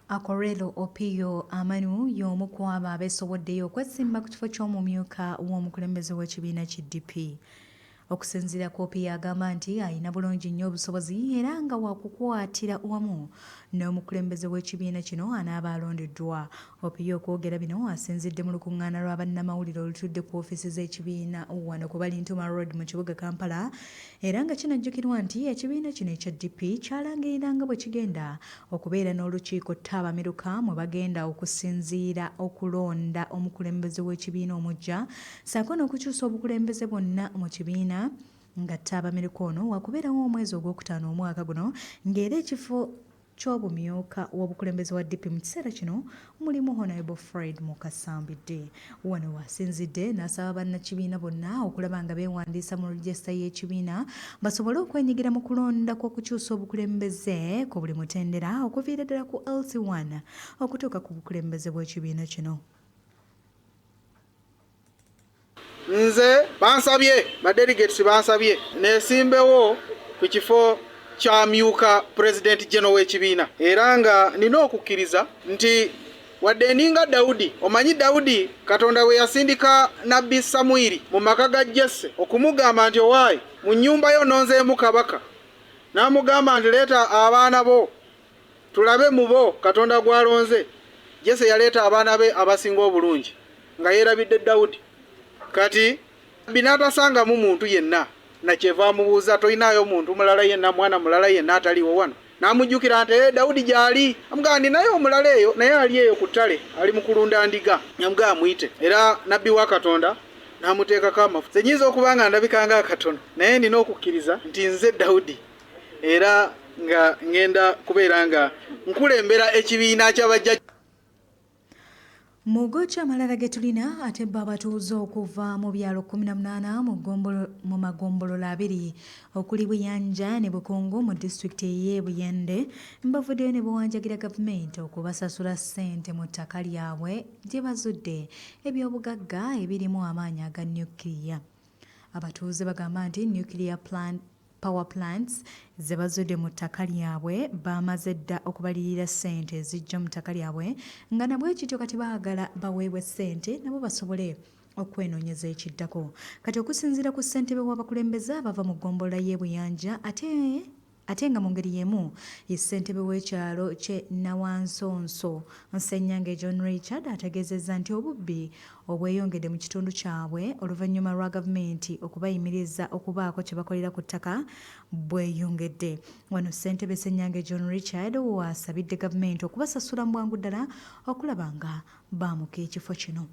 Akorelo Opio Amanu y'omu ku abo abeesoboddeyo okwesimba ku kifo ky'omumyuka w'omukulembeze w'ekibiina ki DP. Okusinziira ku Opio agamba nti alina bulungi nnyo obusobozi era nga wakukwatira wamu n'omukulembeze w'ekibiina kino anaaba alondeddwa. Opio okwogera bino asinzidde mu lukuŋŋaana lwa bannamawulire olutudde ku ofiisi z'ekibiina wano ku Balintuma Road mu kibuga Kampala era nga kinajjukirwa nti ekibiina kino ekya DP kyalangirira nga bwe kigenda okubeera n'olukiiko ttabamiruka mwe bagenda okusinziira okulonda omukulembeze w'ekibiina omuggya ssaako n'okukyusa obukulembeze bwonna mu kibiina nga ttabamiruka ono wakubeerawo omwezi ogwokutaano omwaka guno ng'era ekifo ky'obumyuka w'obukulembeze wa DP mu kiseera kino mulimu Honorable Fred Mukasambidde. Wano wasinzidde n'asaba bannakibiina bonna okulaba nga beewandiisa mu regisita y'ekibiina basobole okwenyigira mu kulonda kw'okukyusa obukulembeze ku buli mutendera okuviira ddala ku LC1 okutuuka ku bukulembeze bw'ekibiina kino. Nze bansabye badelegates bansabye nesimbewo ku kifo kyamyuka President General w'ekibiina era nga nina okukkiriza nti wadde ninga Daudi omanyi Daudi Katonda we yasindika Nabbi Samwiri mu maka ga Jesse okumugamba nti owaayi mu nnyumba yo nonzeemu kabaka n'amugamba nti leeta abaana bo tulabe mu bo Katonda gwalonze. Jesse yaleeta abaana be abasinga obulungi nga yeerabidde Daudi. Kati binatasanga mu muntu yenna na kyeva mubuuza toyinayo muntu mulala yenna mwana mulala yenna ataliwo wano namujjukira nti Daudi gyali amugandi naye omulala eyo naye ali eyo ku ttale ali mu kulunda ndiga nyamuga amuyite era nabbi wa Katonda namuteekako amafuta. Nnyinza okuba nga ndabikanga akatono naye nina okukkiriza nti nze Daudi era nga ngenda kubeera nga nkulembera ekibiina ky'abajja. Mugocha amalala ge tulina ate babatuuze okuva mu byalo 18 mu magombolola abiri okuli Buyanja ne Bukungu mu disitulikiti y'e Buyende mbavuddeyo ne bawanjagira gavumenti okubasasula ssente mu ttaka lyabwe gye bazudde ebyobugagga ebirimu amaanyi aga nyukiriya. Abatuuze bagamba nti nuclear power plants ze bazudde mu ttaka lyabwe bamaze dda okubalirira ssente ezijja mu ttaka lyabwe nga nabwe kityo kati baagala baweebwe ssente nabo basobole okwenoonyeza ekiddako. Kati okusinziira ku ssentebe w'abakulembeze abava mu ggombolola y'e Buyanja ate nga mu ngeri y'emu ye ssentebe w'ekyalo ky'e Nawansonso Ssenyange John Richard ategeezezza nti obubbi obweyongedde mu kitundu kyabwe oluvannyuma lwa gavumenti okubayimiriza okubaako kye bakolera ku ttaka bweyongedde. Wano ssentebe Ssenyange John Richard wasabidde gavumenti okubasasula mu bwangu ddala okulaba nga baamuka ekifo kino.